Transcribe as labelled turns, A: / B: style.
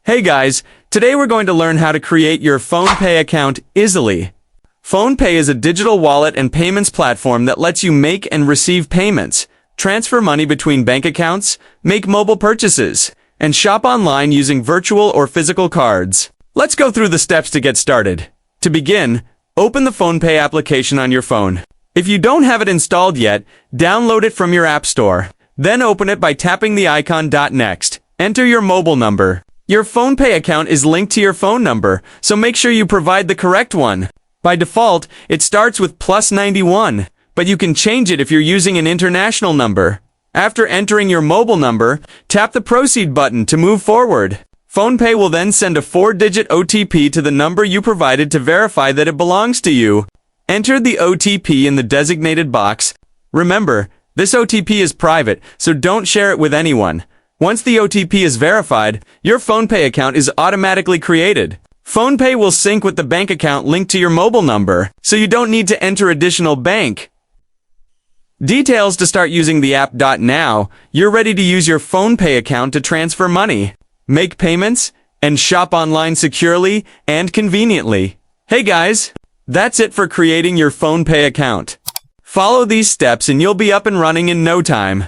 A: Hey guys, today we're going to learn how to create your PhonePe account easily. PhonePe is a digital wallet and payments platform that lets you make and receive payments, transfer money between bank accounts, make mobile purchases, and shop online using virtual or physical cards. Let's go through the steps to get started. To begin, open the PhonePe application on your phone. If you don't have it installed yet, download it from your app store. Then open it by tapping the icon .next. Enter your mobile number. Your PhonePe account is linked to your phone number, so make sure you provide the correct one. By default, it starts with +91, but you can change it if you're using an international number. After entering your mobile number, tap the Proceed button to move forward. PhonePe will then send a 4-digit OTP to the number you provided to verify that it belongs to you. Enter the OTP in the designated box. Remember, this OTP is private, so don't share it with anyone. Once the OTP is verified, your PhonePe account is automatically created. PhonePe will sync with the bank account linked to your mobile number, so you don't need to enter additional bank details to start using the app. Now, you're ready to use your PhonePe account to transfer money, make payments, and shop online securely and conveniently. Hey guys, that's it for creating your PhonePe account. Follow these steps and you'll be up and running in no time.